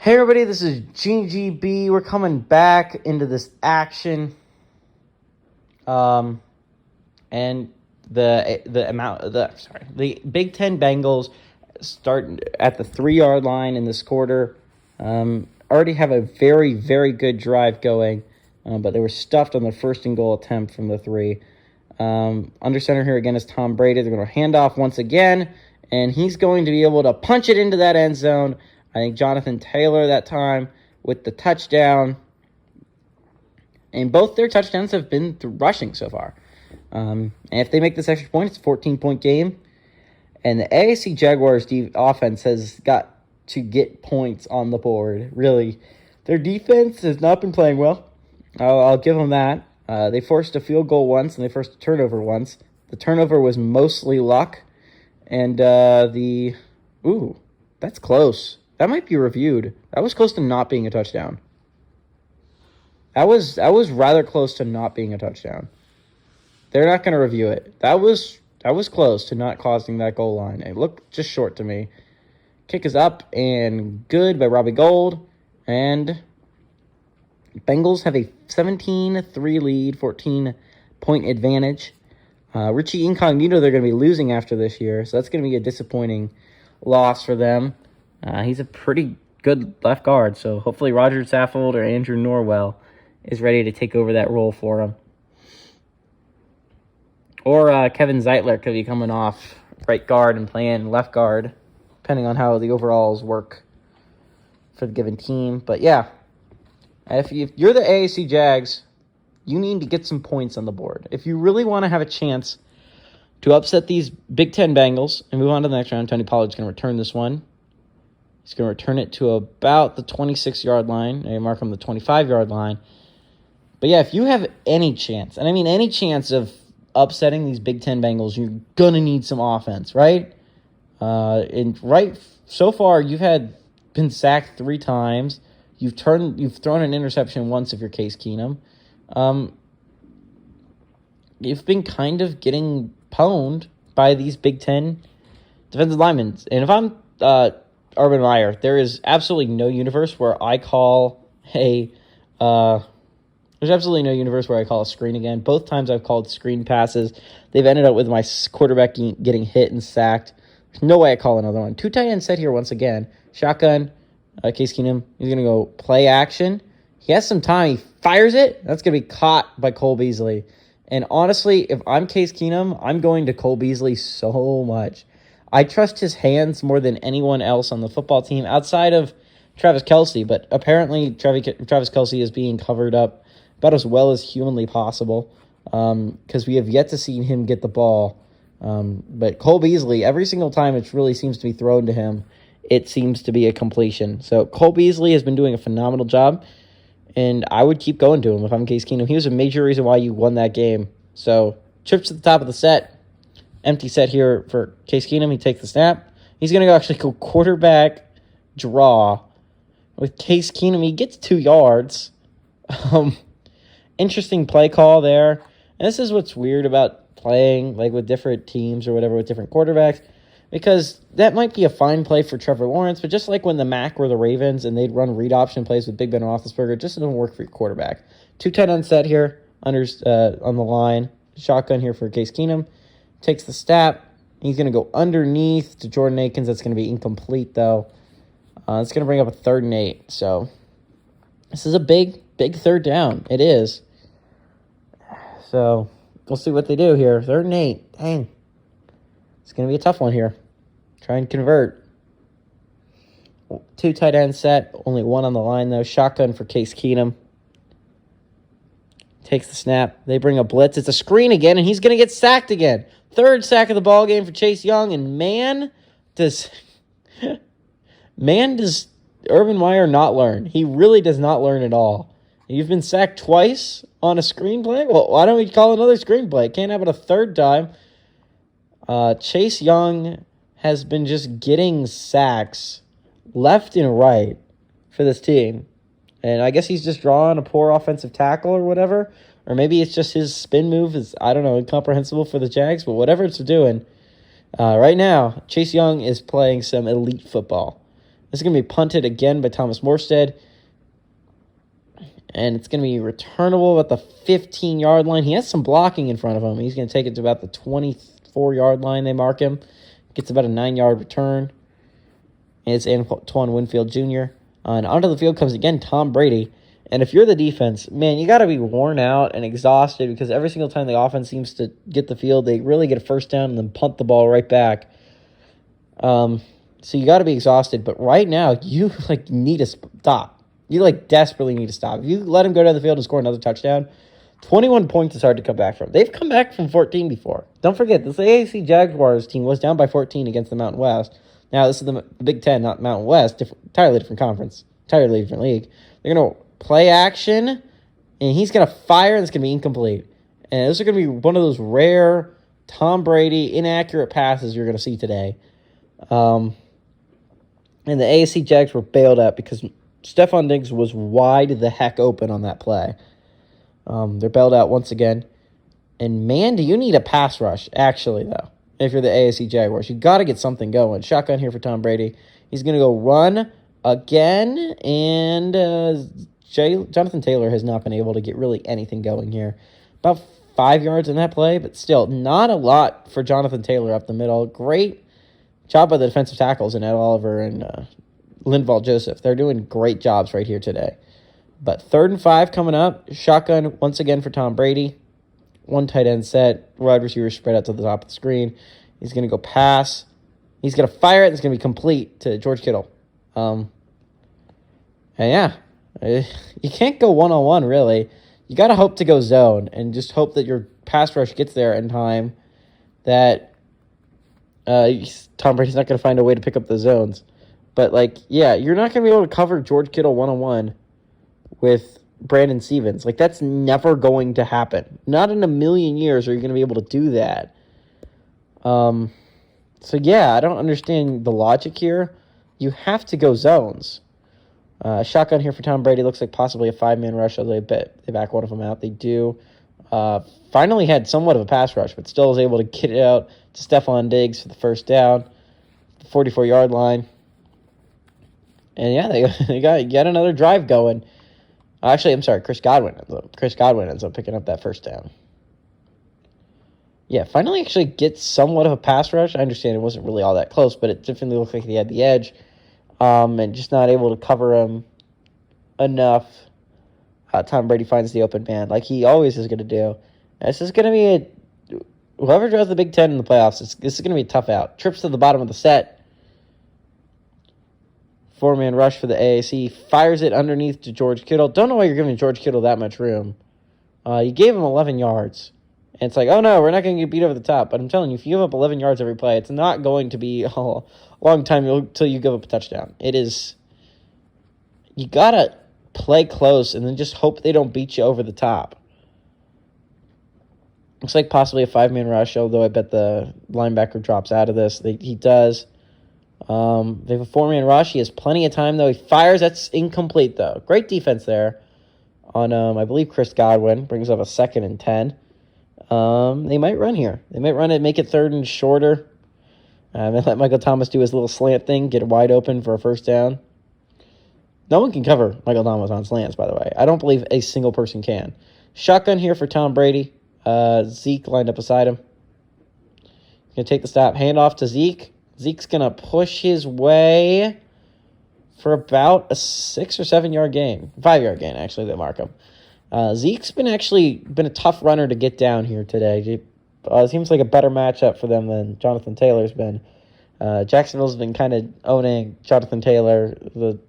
Hey everybody, this is GGB. We're coming back into this action. And the Big Ten Bengals start at the 3-yard line in this quarter. Already have a very, very good drive going, but they were stuffed on their first and goal attempt from the 3. Under center here again is Tom Brady. They're going to hand off once again, and he's going to be able to punch it into that end zone. I think Jonathan Taylor that time with the touchdown. And both their touchdowns have been through rushing so far. And if they make this extra point, it's a 14-point game. And the AAC Jaguars offense has got to get points on the board. Really, their defense has not been playing well. I'll give them that. They forced a field goal once, and they forced a turnover once. The turnover was mostly luck. And that's close. That might be reviewed. That was close to not being a touchdown. That was rather close to not being a touchdown. They're not going to review it. That was close to not causing that goal line. It looked just short to me. Kick is up and good by Robbie Gould. And Bengals have a 17-3 lead, 14-point advantage. Richie Incognito, they're going to be losing after this year, so that's going to be a disappointing loss for them. He's a pretty good left guard, so hopefully Roger Saffold or Andrew Norwell is ready to take over that role for him. Or Kevin Zeitler could be coming off right guard and playing left guard, depending on how the overalls work for the given team. But yeah, if you're the AAC Jags, you need to get some points on the board. If you really want to have a chance to upset these Big Ten Bengals and move on to the next round, Tony Pollard's going to return this one. He's going to return it to about the 26-yard line. They mark him the 25-yard line. But yeah, if you have any chance, and I mean any chance of upsetting these Big Ten Bengals, you're going to need some offense, right? So far, you've been sacked 3 times. You've thrown an interception once if you're Case Keenum. You've been kind of getting pwned by these Big Ten defensive linemen. And if I'm Urban Meyer, there is absolutely no universe where I call a screen again. Both times I've called screen passes, they've ended up with my quarterback getting hit and sacked. There's no way I call another one. 2 tight ends set here once again. Shotgun, Case Keenum. He's going to go play action. He has some time. He fires it. That's going to be caught by Cole Beasley. And honestly, if I'm Case Keenum, I'm going to Cole Beasley so much. I trust his hands more than anyone else on the football team outside of Travis Kelce. But apparently Travis Kelce is being covered up about as well as humanly possible because we have yet to see him get the ball. But Cole Beasley, every single time it really seems to be thrown to him, it seems to be a completion. So Cole Beasley has been doing a phenomenal job, and I would keep going to him if I'm Case Keenum. He was a major reason why you won that game. So trips to the top of the set. Empty set here for Case Keenum. He takes the snap. He's going to actually go quarterback draw with Case Keenum. He gets 2 yards. Interesting play call there. And this is what's weird about playing like with different teams or whatever with different quarterbacks, because that might be a fine play for Trevor Lawrence, but just like when the Mac were the Ravens and they'd run read option plays with Big Ben Roethlisberger, it just doesn't work for your quarterback. 2 tight ends set here on the line. Shotgun here for Case Keenum. Takes the snap. He's going to go underneath to Jordan Akins. That's going to be incomplete, though. It's going to bring up a 3rd and 8. So this is a big, big 3rd down. It is. So we'll see what they do here. 3rd and 8. Dang. It's going to be a tough one here. Try and convert. 2 tight ends set. Only 1 on the line, though. Shotgun for Case Keenum. Takes the snap. They bring a blitz. It's a screen again, and he's going to get sacked again. 3rd sack of the ball game for Chase Young, and man, does Urban Meyer not learn. He really does not learn at all. You've been sacked twice on a screenplay? Well, why don't we call another screenplay? Can't have it a 3rd time. Chase Young has been just getting sacks left and right for this team. And I guess he's just drawing a poor offensive tackle or whatever. Or maybe it's just his spin move is, I don't know, incomprehensible for the Jags. But whatever it's doing, right now, Chase Young is playing some elite football. This is going to be punted again by Thomas Morstead. And it's going to be returnable at the 15-yard line. He has some blocking in front of him. He's going to take it to about the 24-yard line. They mark him. Gets about a 9-yard return. And it's Antoine Winfield Jr. And onto the field comes again Tom Brady. And if you're the defense, man, you got to be worn out and exhausted because every single time the offense seems to get the field, they really get a first down and then punt the ball right back. So you got to be exhausted. But right now, you need to stop. You desperately need to stop. If you let him go down the field and score another touchdown, 21 points is hard to come back from. They've come back from 14 before. Don't forget, this AAC Jaguars team was down by 14 against the Mountain West. Now, this is the Big Ten, not Mountain West. Entirely different conference. Entirely different league. They're going to play action, and he's going to fire, and it's going to be incomplete. And this is going to be one of those rare Tom Brady inaccurate passes you're going to see today. And the AAC Jags were bailed out because Stephon Diggs was wide the heck open on that play. They're bailed out once again. And, man, do you need a pass rush, actually, though, if you're the AAC Jaguars. You got to get something going. Shotgun here for Tom Brady. He's going to go run again, and Jonathan Taylor has not been able to get really anything going here. About 5 yards in that play, but still not a lot for Jonathan Taylor up the middle. Great job by the defensive tackles in Ed Oliver and Linval Joseph. They're doing great jobs right here today. But 3rd and 5 coming up. Shotgun once again for Tom Brady. One tight end set. Wide receiver spread out to the top of the screen. He's going to go pass. He's going to fire it. It's going to be complete to George Kittle. And yeah, you can't go one-on-one, really. You got to hope to go zone and just hope that your pass rush gets there in time, that Tom Brady's not going to find a way to pick up the zones. But, you're not going to be able to cover George Kittle one-on-one with Brandon Stevens. That's never going to happen. Not in a million years are you going to be able to do that. So, yeah, I don't understand the logic here. You have to go zones. Shotgun here for Tom Brady. Looks like possibly a 5-man rush, although they back one of them out. They do. Finally had somewhat of a pass rush, but still was able to get it out to Stephon Diggs for the first down. 44-yard line. And, yeah, they got yet another drive going. Actually, I'm sorry, Chris Godwin ends up picking up that first down. Yeah, finally actually gets somewhat of a pass rush. I understand it wasn't really all that close, but it definitely looked like he had the edge. And just not able to cover him enough. Tom Brady finds the open man, like he always is going to do. This is going to be whoever draws the Big Ten in the playoffs, this is going to be a tough out. Trips to the bottom of the set. 4-man rush for the AAC. Fires it underneath to George Kittle. Don't know why you're giving George Kittle that much room. You gave him 11 yards. And it's like, oh, no, we're not going to get beat over the top. But I'm telling you, if you give up 11 yards every play, it's not going to be a long time until you give up a touchdown. It is, you got to play close and then just hope they don't beat you over the top. Looks like possibly a 5-man rush, although I bet the linebacker drops out of this. He does. They have a 4-man rush. He has plenty of time, though. He fires. That's incomplete, though. Great defense there on, I believe, Chris Godwin. Brings up a 2nd and 10. They might run here. They might run it, make it 3rd and shorter. And let Michael Thomas do his little slant thing, get it wide open for a first down. No one can cover Michael Thomas on slants, by the way. I don't believe a single person can. Shotgun here for Tom Brady. Zeke lined up beside him. He's going to take the stop. Hand off to Zeke. Zeke's going to push his way for about a 6 or 7 yard gain. 5-yard gain, actually, they mark him. Zeke's been a tough runner to get down here today. Seems like a better matchup for them than Jonathan Taylor's been. Jacksonville's been kind of owning Jonathan Taylor. The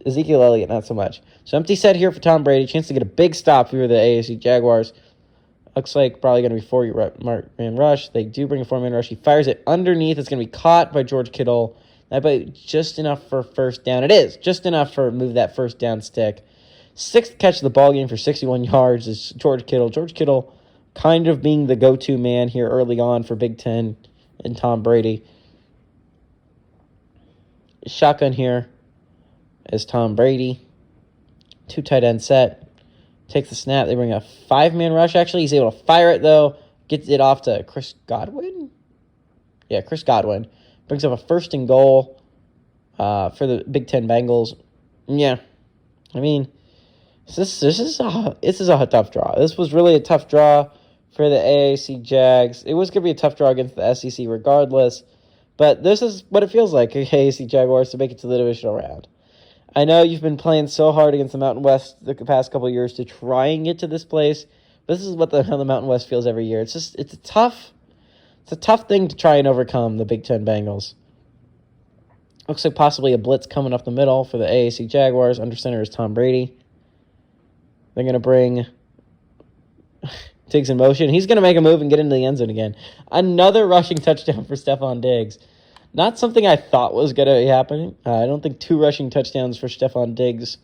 Ezekiel Elliott, not so much. So empty set here for Tom Brady. Chance to get a big stop here, the AAC Jaguars. Looks like probably going to be 4-man rush. They do bring a 4-man rush. He fires it underneath. It's going to be caught by George Kittle. That be just enough for first down. It is just enough for move that first down stick. 6th catch of the ball game for 61 yards is George Kittle. George Kittle kind of being the go-to man here early on for Big Ten and Tom Brady. Shotgun here is Tom Brady. 2 tight end set. Takes the snap. They bring a 5-man rush. Actually, he's able to fire it, though. Gets it off to Chris Godwin. Yeah, Chris Godwin. Brings up a 1st and goal for the Big Ten Bengals. Yeah, I mean, this is a tough draw. This was really a tough draw for the AAC Jags. It was going to be a tough draw against the SEC regardless, but this is what it feels like, AAC Jaguars, to make it to the divisional round. I know you've been playing so hard against the Mountain West the past couple of years to try and get to this place, but this is what the Mountain West feels every year. It's a tough thing to try and overcome, the Big Ten Bengals. Looks like possibly a blitz coming up the middle for the AAC Jaguars. Under center is Tom Brady. They're going to bring Diggs in motion. He's going to make a move and get into the end zone again. Another rushing touchdown for Stephon Diggs. Not something I thought was going to be happening. I don't think 2 rushing touchdowns for Stephon Diggs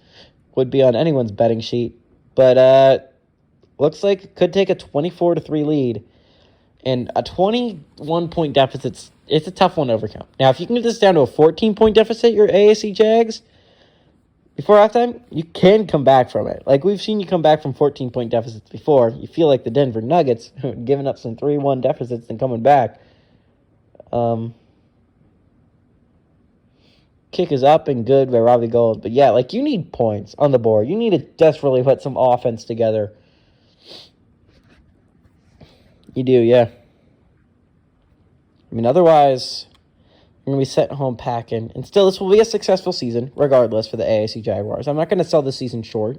would be on anyone's betting sheet. But looks like it could take a 24-3 lead. And a 21-point deficit, it's a tough one to overcome. Now, if you can get this down to a 14-point deficit, your AAC Jags, before halftime, you can come back from it. Like, we've seen you come back from 14-point deficits before. You feel like the Denver Nuggets, giving up some 3-1 deficits and coming back. Kick is up and good by Robbie Gold. But, yeah, like, you need points on the board. You need to desperately put some offense together. You do, yeah. I mean, otherwise, you're going to be sent home packing. And still, this will be a successful season, regardless, for the AAC Jaguars. I'm not going to sell the season short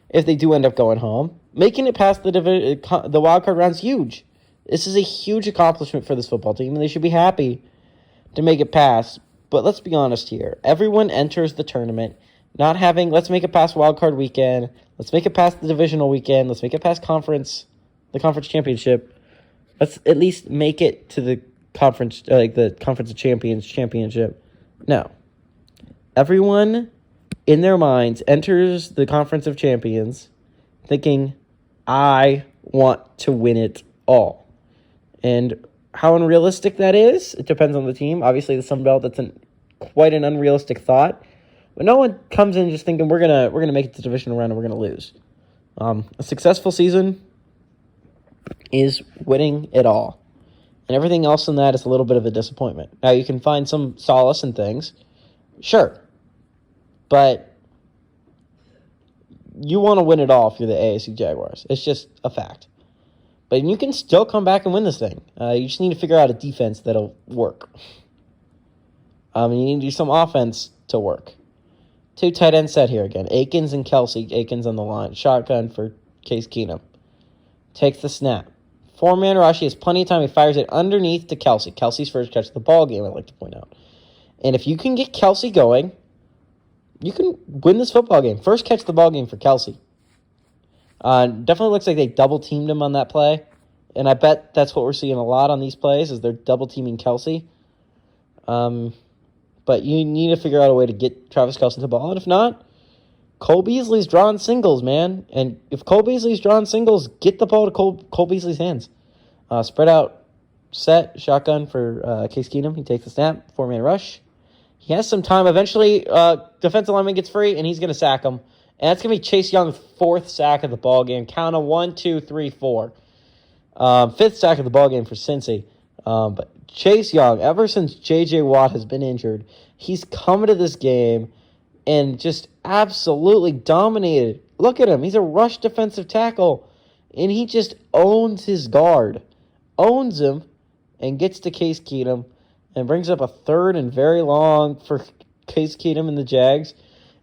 if they do end up going home. Making it past the wildcard round is huge. This is a huge accomplishment for this football team, and they should be happy to make it past. But let's be honest here. Everyone enters the tournament not having, let's make it past wildcard weekend. Let's make it past the divisional weekend. Let's make it past the conference championship. Let's at least make it to the conference, the Conference of Champions championship. No. Everyone in their minds enters the Conference of Champions thinking, I want to win it all. And how unrealistic that is, it depends on the team. Obviously, the Sun Belt, that's quite an unrealistic thought. But no one comes in just thinking we're gonna make it to the divisional round and we're gonna lose. A successful season is winning it all. And everything else in that is a little bit of a disappointment. Now, you can find some solace in things. Sure. But you want to win it all if you're the AAC Jaguars. It's just a fact. But you can still come back and win this thing. You just need to figure out a defense that'll work. You need to do some offense to work. 2 tight end set here again. Akins and Kelsey. Akins on the line. Shotgun for Case Keenum. Takes the snap. 4-man rush. He has plenty of time. He fires it underneath to Kelsey. Kelsey's first catch of the ball game, I'd like to point out. And if you can get Kelsey going, you can win this football game. First catch of the ball game for Kelsey. Definitely looks like they double-teamed him on that play. And I bet that's what we're seeing a lot on these plays, is they're double-teaming Kelsey. But you need to figure out a way to get Travis Kelce the ball. And if not, Cole Beasley's drawing singles, man. And if Cole Beasley's drawing singles, get the ball to Cole Beasley's hands. Spread out, set, shotgun for Case Keenum. He takes the snap, 4-man rush. He has some time. Eventually, defensive lineman gets free, and he's going to sack him. And that's going to be Chase Young's 4th sack of the ball game. Count them 1, 2, 3, 4. 5th sack of the ball game for Cincy. But Chase Young, ever since J.J. Watt has been injured, he's come to this game and just absolutely dominated. Look at him. He's a rush defensive tackle, and he just owns his guard. Owns him and gets to Case Keenum and brings up a 3rd and very long for Case Keenum and the Jags.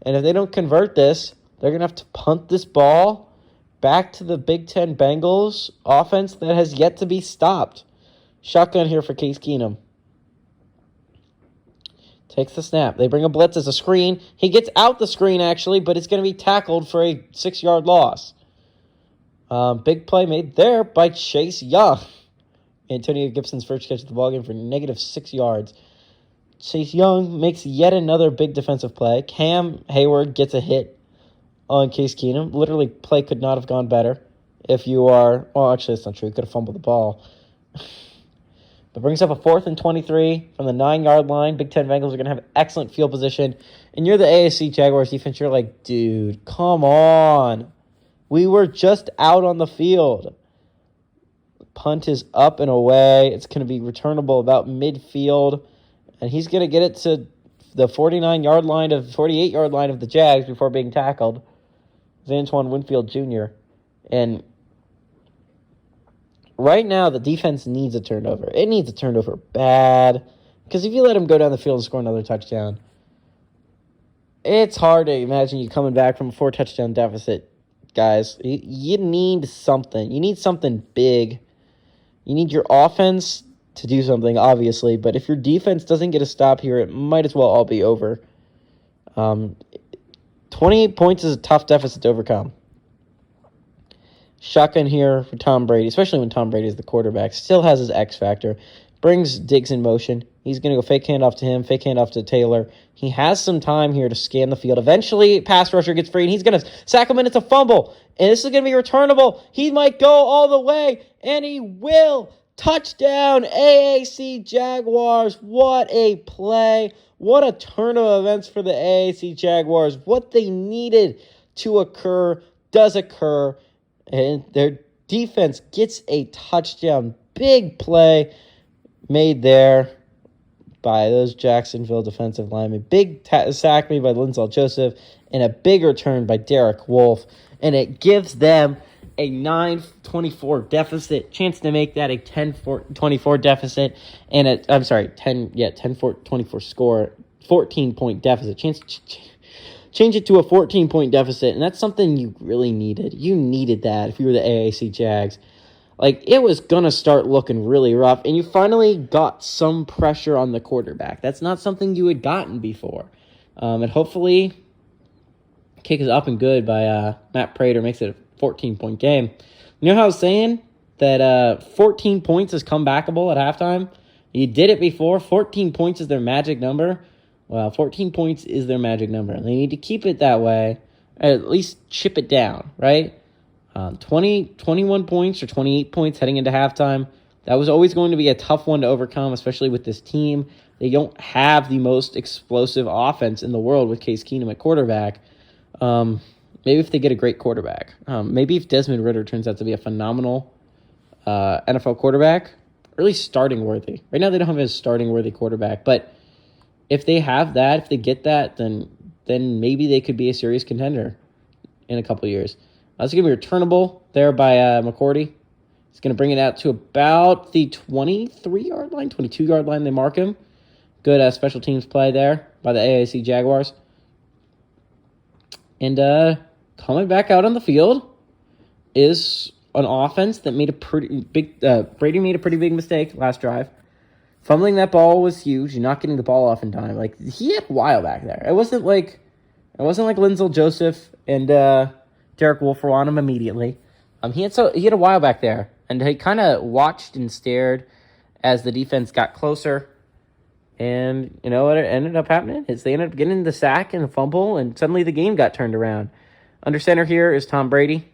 And if they don't convert this, they're going to have to punt this ball back to the Big Ten Bengals offense that has yet to be stopped. Shotgun here for Case Keenum. Takes the snap. They bring a blitz as a screen. He gets out the screen, actually, but it's going to be tackled for a 6-yard loss. Big play made there by Chase Young. Antonio Gibson's first catch of the ballgame for -6 yards. Chase Young makes yet another big defensive play. Cam Hayward gets a hit on Case Keenum. Literally, play could not have gone better if you are... Well, actually, that's not true. He could have fumbled the ball. But brings up a 4th and 23 from the 9-yard line. Big Ten Bengals are going to have excellent field position. And you're the AAC Jaguars defense. You're like, dude, come on. We were just out on the field. Punt is up and away. It's going to be returnable about midfield. And he's going to get it to the 49-yard line of 48-yard line of the Jags before being tackled. It was Antoine Winfield Jr. And right now, the defense needs a turnover. It needs a turnover bad. Because if you let him go down the field and score another touchdown, it's hard to imagine you coming back from a 4-touchdown deficit, guys. You need something. You need something big. You need your offense to do something, obviously. But if your defense doesn't get a stop here, it might as well all be over. 28 points is a tough deficit to overcome. Shotgun here for Tom Brady, especially when Tom Brady is the quarterback. Still has his X factor. Brings Diggs in motion. He's going to go fake handoff to him, fake handoff to Taylor. He has some time here to scan the field. Eventually, pass rusher gets free, and he's going to sack him, and it's a fumble. And this is going to be returnable. He might go all the way, and he will. Touchdown, AAC Jaguars. What a play. What a turn of events for the AAC Jaguars. What they needed to occur does occur. And their defense gets a touchdown. Big play made there by those Jacksonville defensive linemen. Big sack made by Linzel Joseph and a big return by Derek Wolfe. And it gives them a 9-24 deficit, chance to make that a 10-24 deficit, and 10-24 score, 14-point deficit. Change it to a 14-point deficit, and that's something you really needed. You needed that if you were the AAC Jags. Like, it was going to start looking really rough, and you finally got some pressure on the quarterback. That's not something you had gotten before. And hopefully, kick is up and good by Matt Prater, makes it a 14-point game. You know how I was saying that 14 points is comebackable at halftime? You did it before. 14 points is their magic number. Well, 14 points is their magic number. They need to keep it that way, or at least chip it down, right? 21 points or 28 points heading into halftime. That was always going to be a tough one to overcome, especially with this team. They don't have the most explosive offense in the world with Case Keenum at quarterback. Maybe if they get a great quarterback. Maybe if Desmond Ridder turns out to be a phenomenal NFL quarterback, or at least starting worthy. Right now they don't have a starting worthy quarterback, but if they have that, if they get that, then maybe they could be a serious contender in a couple years. It's going to be returnable there by McCourty. He's going to bring it out to about the 23-yard line, 22-yard line. They mark him. Good special teams play there by the AAC Jaguars. And coming back out on the field is an offense that made a pretty big Brady made a pretty big mistake last drive. Fumbling that ball was huge. You're not getting the ball off in time. Like, he had a while back there. It wasn't like Linzel Joseph and Derek Wolfe were on him immediately. He had a while back there, and he kind of watched and stared as the defense got closer. And you know what ended up happening is they ended up getting the sack and the fumble, and suddenly the game got turned around. Under center here is Tom Brady.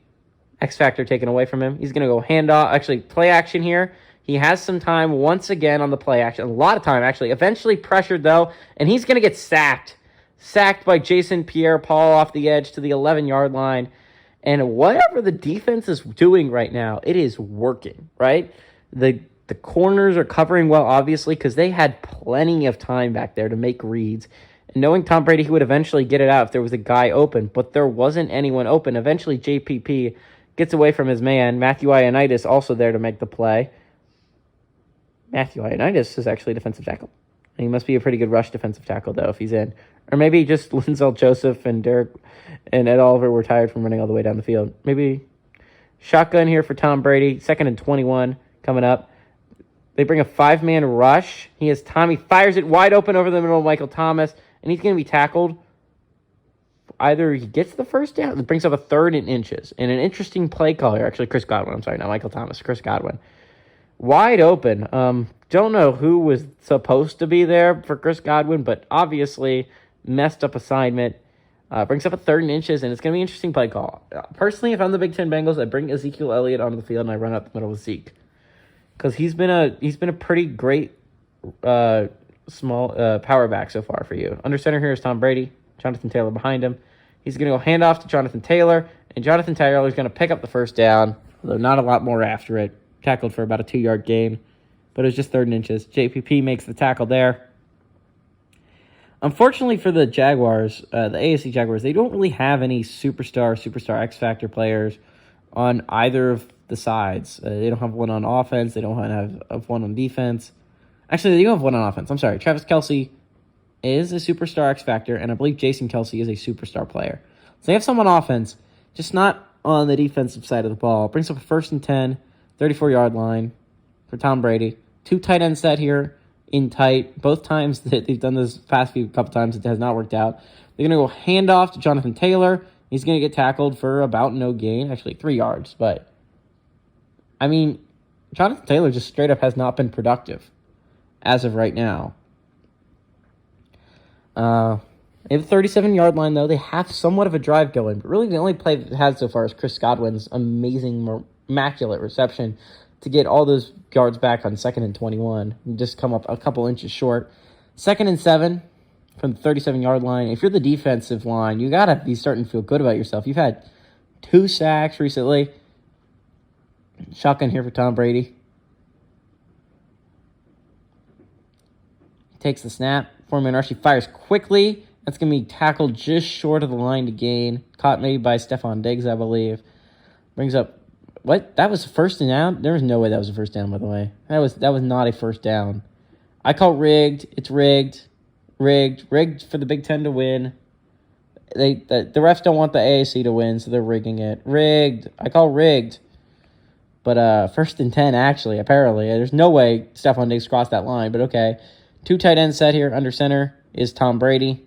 X factor taken away from him. He's going to go handoff. Actually, play action here. He has some time once again on the play action. A lot of time, actually. Eventually pressured, though, and he's going to get sacked. Sacked by Jason Pierre-Paul off the edge to the 11-yard line. And whatever the defense is doing right now, it is working, right? The corners are covering well, obviously, because they had plenty of time back there to make reads. And knowing Tom Brady, he would eventually get it out if there was a guy open, but there wasn't anyone open. Eventually, JPP gets away from his man. Matthew Ioannidis also there to make the play. Matthew Ioannidis is actually a defensive tackle. And he must be a pretty good rush defensive tackle, though, if he's in. Or maybe just Linzel Joseph and Derek and Ed Oliver were tired from running all the way down the field. Maybe shotgun here for Tom Brady. 2nd and 21 coming up. They bring a 5-man rush. He has time. He fires it wide open over the middle of Michael Thomas, and he's going to be tackled. Either he gets the first down, it brings up a 3rd and inches. And an interesting play call here. Actually, Chris Godwin. I'm sorry, not Michael Thomas. Chris Godwin. Wide open. Don't know who was supposed to be there for Chris Godwin, but obviously messed up assignment. Brings up a 3rd and inches, and it's going to be an interesting play call. Personally, if I'm the Big Ten Bengals, I bring Ezekiel Elliott onto the field and I run up the middle with Zeke. Because he's been a pretty great small power back so far for you. Under center here is Tom Brady. Jonathan Taylor behind him. He's going to go hand off to Jonathan Taylor, and Jonathan Taylor is going to pick up the first down, although not a lot more after it. Tackled for about a 2-yard gain, but it was just 3rd and inches. JPP makes the tackle there. Unfortunately for the Jaguars, the AAC Jaguars, they don't really have any superstar X Factor players on either of the sides. They don't have one on offense. They don't have one on defense. Actually, they do have one on offense. I'm sorry. Travis Kelce is a superstar X Factor, and I believe Jason Kelce is a superstar player. So they have some on offense, just not on the defensive side of the ball. Brings up a 1st and 10, 34-yard line for Tom Brady. 2 tight end set here in tight. Both times that they've done this couple times, it has not worked out. They're going to go handoff to Jonathan Taylor. He's going to get tackled for about no gain, actually 3 yards. But, I mean, Jonathan Taylor just straight up has not been productive as of right now. They have a 37-yard line, though. They have somewhat of a drive going. But really, the only play they've had so far is Chris Godwin's amazing, immaculate reception to get all those yards back on 2nd and 21. And just come up a couple inches short. 2nd and 7 from the 37-yard line. If you're the defensive line, you got to be starting to feel good about yourself. You've had 2 sacks recently. Shotgun here for Tom Brady. Takes the snap. 4-man rush. He fires quickly. That's going to be tackled just short of the line to gain. Caught maybe by Stephon Diggs, I believe. Brings up... What? That was a 1st and down? There was no way that was a 1st down, by the way. That was not a 1st down. I call rigged. It's rigged. Rigged for the Big Ten to win. The refs don't want the AAC to win, so they're rigging it. Rigged. I call rigged. But 1st and 10, actually, apparently. There's no way Stephon Diggs crossed that line, but okay. 2 tight ends set here. Under center is Tom Brady.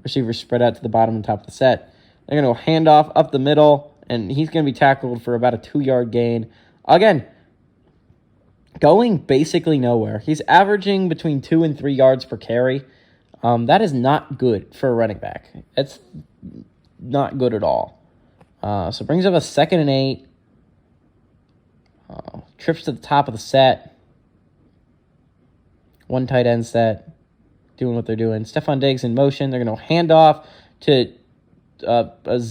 Receivers spread out to the bottom and top of the set. They're going to go handoff up the middle, and he's going to be tackled for about a 2-yard gain. Again, going basically nowhere. He's averaging between 2 and 3 yards per carry. That is not good for a running back. It's not good at all. So brings up a 2nd and 8. Trips to the top of the set. 1 tight end set. Doing what they're doing. Stephon Diggs in motion. They're going to hand off to JT.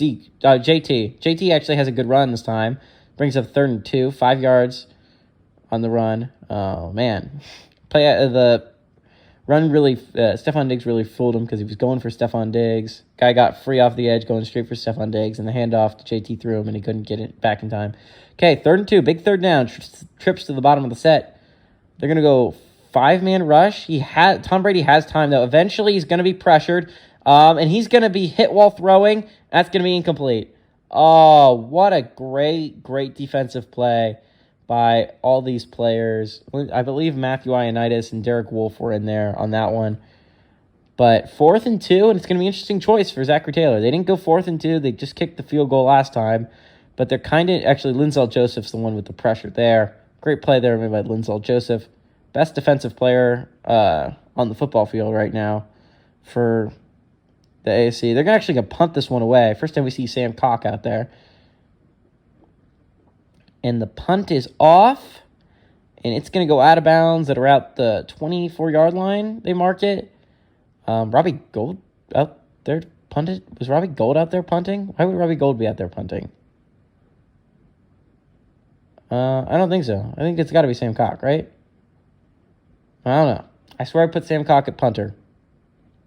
JT actually has a good run this time. Brings up 3rd and 2. 5 yards on the run. Oh, man. The run really... Stephon Diggs really fooled him because he was going for Stephon Diggs. Guy got free off the edge going straight for Stephon Diggs, and the handoff to JT threw him, and he couldn't get it back in time. Okay, 3rd and 2. Big 3rd down. Trips to the bottom of the set. They're going to go 5-man rush. Tom Brady has time, though. Eventually, he's going to be pressured, and he's going to be hit while throwing. That's going to be incomplete. Oh, what a great defensive play by all these players. I believe Matthew Ioannidis and Derek Wolfe were in there on that one. But 4th and 2, and it's going to be an interesting choice for Zachary Taylor. They didn't go 4th and 2. They just kicked the field goal last time. But they're kind of... Actually, Linzel Joseph's the one with the pressure there. Great play there made by Linzel Joseph. Best defensive player on the football field right now for the AAC. They're actually going to punt this one away. First time we see Sam Cock out there. And the punt is off. And it's going to go out of bounds at around the 24-yard line. They mark it. Robbie Gould out there punted. Was Robbie Gould out there punting? Why would Robbie Gould be out there punting? I don't think so. I think it's got to be Sam Cock, right? I don't know. I swear I put Sam Cock at punter.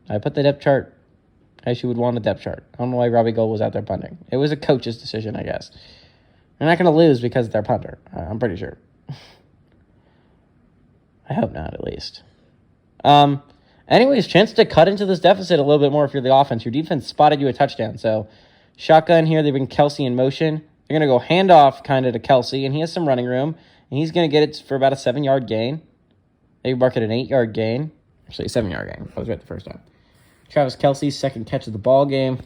I put the depth chart as you would want a depth chart. I don't know why Robbie Gould was out there punting. It was a coach's decision, I guess. They're not going to lose because they're punter. I'm pretty sure. I hope not, at least. Anyways, chance to cut into this deficit a little bit more if you're the offense. Your defense spotted you a touchdown. So, shotgun here. They bring Kelce in motion. They're going to go handoff kind of to Kelce, and he has some running room. And he's going to get it for about a 7-yard gain. They mark it an 8-yard gain. Actually, a 7-yard gain. I was right the first time. Travis Kelce's second catch of the ball game.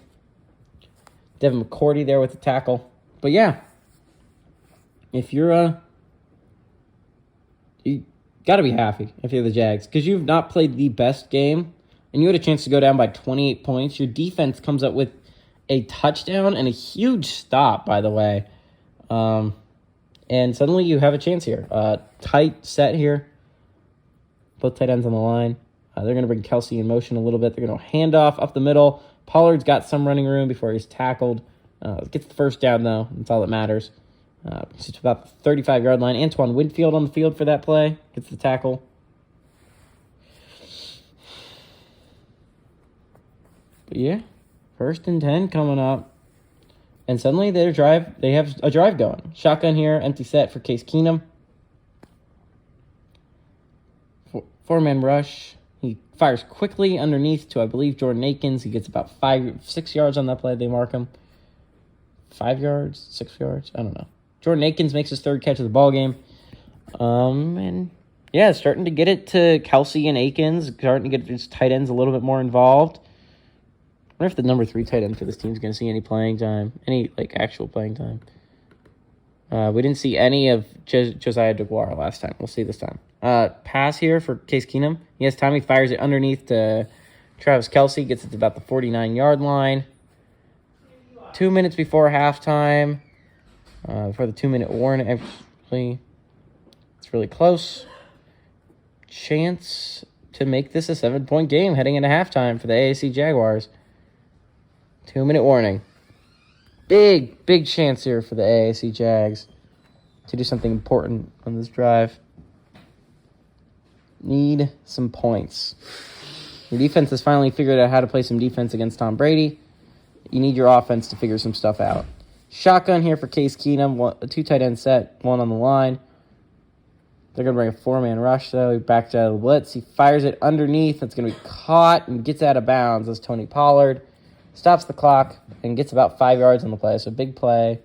Devin McCourty there with the tackle. But yeah, if you're you got to be happy if you're the Jags because you've not played the best game and you had a chance to go down by 28 points. Your defense comes up with a touchdown and a huge stop, by the way. And suddenly you have a chance here. Tight set here. Both tight ends on the line. They're going to bring Kelce in motion a little bit. They're going to hand off up the middle. Pollard's got some running room before he's tackled. Gets the first down, though. That's all that matters. It's about the 35-yard line. Antoine Winfield on the field for that play. Gets the tackle. But yeah, 1st and 10 coming up. And suddenly they have a drive going. Shotgun here, empty set for Case Keenum. Four-man rush. He fires quickly underneath to, I believe, Jordan Akins. He gets about 6 yards on that play. They mark him. 5 yards? 6 yards? I don't know. Jordan Akins makes his 3rd catch of the ball game. And yeah, starting to get it to Kelsey and Akins. Starting to get his tight ends a little bit more involved. I wonder if the number 3 tight end for this team is going to see any playing time. Any, actual playing time. We didn't see any of Josiah Jaguar last time. We'll see this time. Pass here for Case Keenum. He has time. He fires it underneath to Travis Kelsey. Gets it to about the 49-yard line. 2 minutes before halftime. For the 2-minute warning. Actually, it's really close. Chance to make this a 7-point game heading into halftime for the AAC Jaguars. 2-minute warning. Big chance here for the AAC Jags to do something important on this drive. Need some points. Your defense has finally figured out how to play some defense against Tom Brady. You need your offense to figure some stuff out. Shotgun here for Case Keenum. A 2 tight end set, 1 on the line. They're going to bring a 4-man rush, though. He backs out of the blitz. He fires it underneath. It's going to be caught and gets out of bounds as Tony Pollard stops the clock and gets about 5 yards on the play. So big play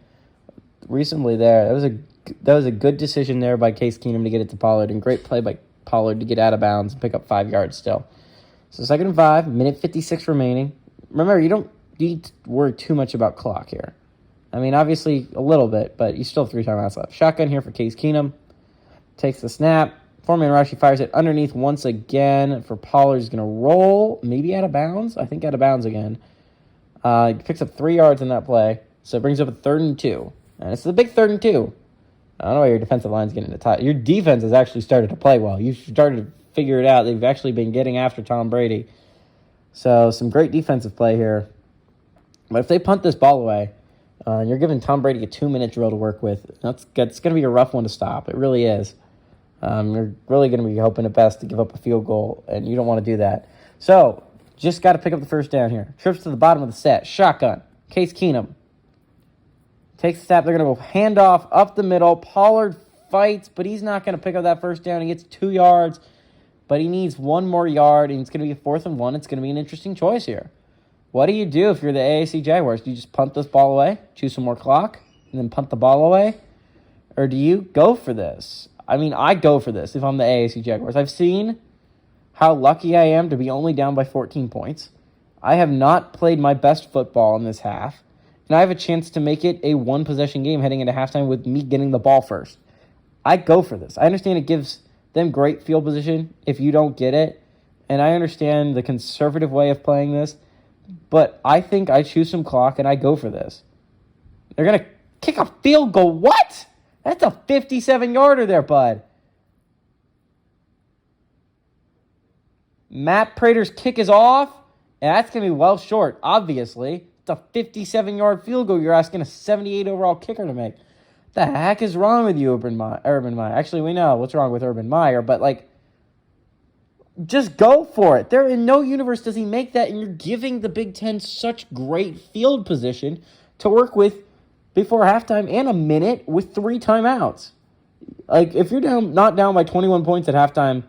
recently there. That was a good decision there by Case Keenum to get it to Pollard, and great play by Pollard to get out of bounds and pick up 5 yards still. So 2nd and 5, minute 56 remaining. Remember, you don't need to worry too much about clock here. I mean, obviously a little bit, but you still have 3 timeouts left. Shotgun here for Case Keenum. Takes the snap. 4-man rush. He fires it underneath once again for Pollard. He's going to roll, maybe out of bounds. I think out of bounds again. He picks up 3 yards in that play, so it brings up a 3rd and 2. And it's a big 3rd and 2. I don't know why your defensive line's getting into tie. Your defense has actually started to play well. You've started to figure it out. They've actually been getting after Tom Brady. So some great defensive play here. But if they punt this ball away, you're giving Tom Brady a 2-minute drill to work with. That's going to be a rough one to stop. It really is. You're really going to be hoping at best to give up a field goal, and you don't want to do that. So just got to pick up the 1st down here. Trips to the bottom of the set. Shotgun. Case Keenum takes the snap. They're going to go handoff up the middle. Pollard fights, but he's not going to pick up that 1st down. He gets 2 yards, but he needs 1 more yard, and it's going to be a 4th and 1. It's going to be an interesting choice here. What do you do if you're the AAC Jaguars? Do you just punt this ball away, choose some more clock, and then punt the ball away? Or do you go for this? I mean, I go for this if I'm the AAC Jaguars. I've seen how lucky I am to be only down by 14 points. I have not played my best football in this half, and I have a chance to make it a 1-possession game heading into halftime with me getting the ball first. I go for this. I understand it gives them great field position if you don't get it, and I understand the conservative way of playing this, but I think I choose some clock and I go for this. They're going to kick a field goal. What? That's a 57-yarder there, bud. Matt Prater's kick is off, and that's going to be well short, obviously. It's a 57-yard field goal. You're asking a 78 overall kicker to make. What the heck is wrong with you, Urban Meyer? Actually, we know what's wrong with Urban Meyer, but, just go for it. There in no universe does he make that, and you're giving the Big Ten such great field position to work with before halftime and a minute with 3 timeouts. If you're not down by 21 points at halftime,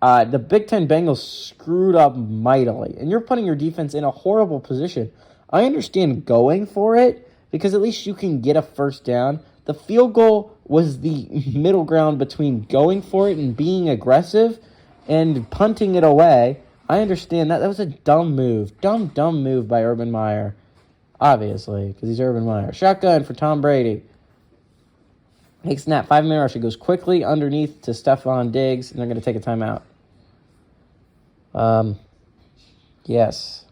the Big Ten Bengals screwed up mightily, and you're putting your defense in a horrible position. I understand going for it because at least you can get a 1st down. The field goal was the middle ground between going for it and being aggressive and punting it away. I understand that. That was a dumb move. Dumb move by Urban Meyer. Obviously, because he's Urban Meyer. Shotgun for Tom Brady. Takes snap. 5-man rush. It goes quickly underneath to Stephon Diggs, and they're going to take a timeout. Yes.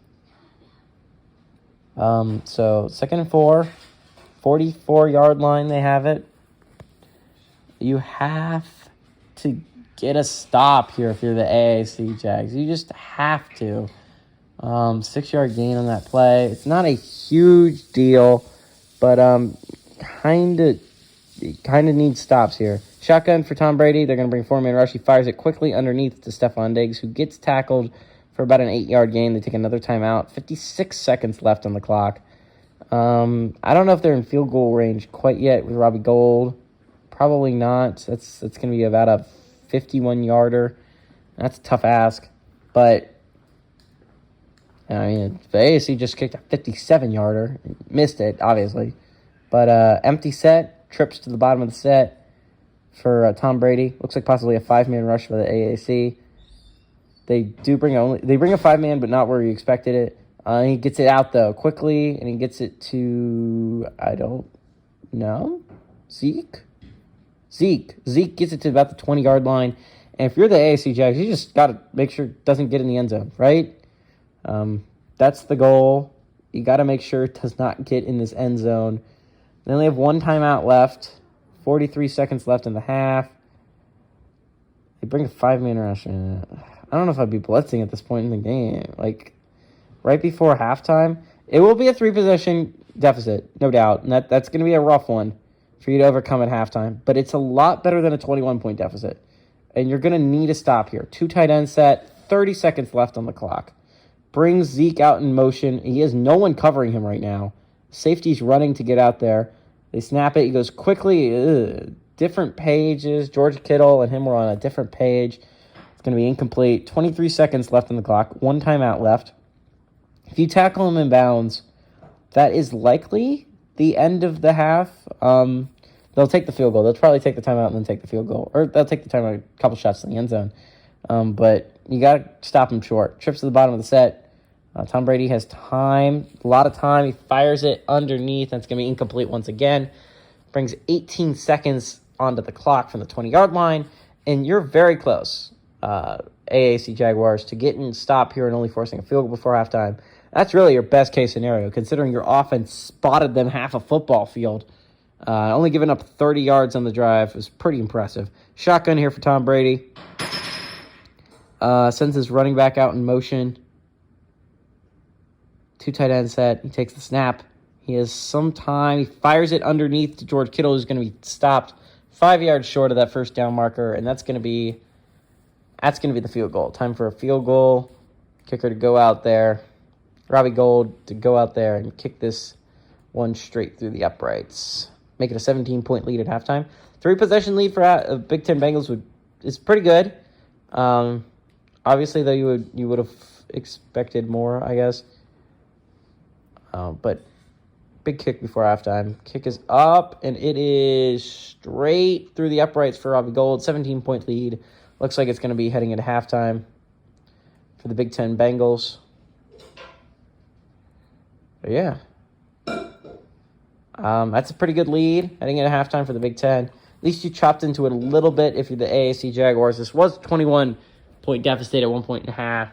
So 2nd and 4. 44-yard line, they have it. You have to get a stop here if you're the AAC Jags. You just have to. 6-yard gain on that play. It's not a huge deal, but kind of needs stops here. Shotgun for Tom Brady. They're going to bring 4-man rush. He fires it quickly underneath to Stephon Diggs, who gets tackled for about an 8-yard gain. They take another timeout. 56 seconds left on the clock. I don't know if they're in field goal range quite yet with Robbie Gould. Probably not. That's going to be about a 51-yarder. That's a tough ask. But, I mean, the AAC just kicked a 57-yarder. Missed it, obviously. But empty set, trips to the bottom of the set for Tom Brady. Looks like possibly a 5-man rush for the AAC. They bring a 5-man, but not where you expected it. He gets it out, though, quickly, and he gets it to, I don't know, Zeke? Zeke gets it to about the 20-yard line. And if you're the AAC Jags, you just got to make sure it doesn't get in the end zone, right? That's the goal. You got to make sure it does not get in this end zone. They only have one timeout left, 43 seconds left in the half. They bring a 5-man rush in. I don't know if I'd be blitzing at this point in the game. Like, right before halftime, it will be a 3-possession deficit, no doubt. And that's going to be a rough one for you to overcome at halftime. But it's a lot better than a 21-point deficit. And you're going to need a stop here. 2 tight end set, 30 seconds left on the clock. Brings Zeke out in motion. He has no one covering him right now. Safety's running to get out there. They snap it. He goes quickly. Different pages. George Kittle and him were on a different page. It's going to be incomplete. 23 seconds left on the clock. 1 timeout left. If you tackle him in bounds, that is likely the end of the half. They'll take the field goal. They'll probably take the timeout and then take the field goal. Or they'll take the timeout, a couple shots in the end zone. But you got to stop him short. Trips to the bottom of the set. Tom Brady has time, a lot of time. He fires it underneath. That's going to be incomplete once again. Brings 18 seconds onto the clock from the 20-yard line. And you're very close, AAC Jaguars, to getting a stop here and only forcing a field goal before halftime. That's really your best-case scenario, considering your offense spotted them half a football field. Only giving up 30 yards on the drive was pretty impressive. Shotgun here for Tom Brady. Sends his running back out in motion. 2 tight end set. He takes the snap. He has some time. He fires it underneath to George Kittle, who's going to be stopped 5 yards short of that first down marker, and that's going to be the field goal. Time for a field goal. Kicker to go out there. Robbie Gould to go out there and kick this one straight through the uprights. Make it a 17-point lead at halftime. 3-possession lead for Big Ten Bengals is pretty good. Obviously, though, you would have expected more, I guess. But big kick before halftime. Kick is up, and it is straight through the uprights for Robbie Gould. 17-point lead. Looks like it's going to be heading into halftime for the Big Ten Bengals. But yeah. That's a pretty good lead heading into halftime for the Big Ten. At least you chopped into it a little bit if you're the AAC Jaguars. This was a 21-point deficit at 1 point and a half.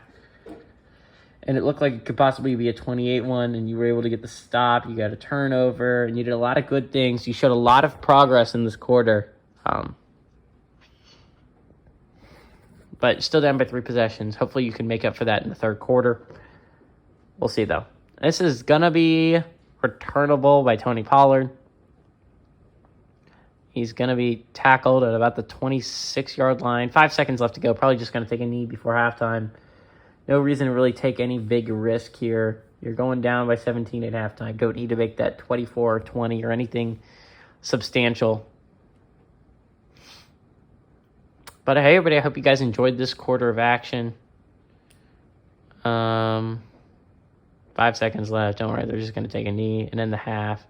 And it looked like it could possibly be a 28-1, and you were able to get the stop. You got a turnover, and you did a lot of good things. You showed a lot of progress in this quarter. But still down by 3 possessions. Hopefully you can make up for that in the third quarter. We'll see, though. This is going to be returnable by Tony Pollard. He's going to be tackled at about the 26-yard line. 5 seconds left to go. Probably just going to take a knee before halftime. No reason to really take any big risk here. You're going down by 17 at halftime. Don't need to make that 24 or 20 or anything substantial. But hey, everybody, I hope you guys enjoyed this quarter of action. 5 seconds left. Don't worry, they're just going to take a knee. And then the half.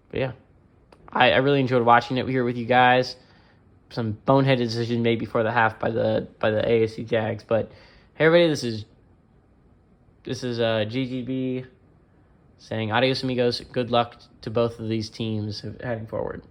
But yeah, I really enjoyed watching it here with you guys. Some boneheaded decision made before the half by the AAC Jags. But hey, everybody, this is GGB saying adios amigos. Good luck to both of these teams heading forward.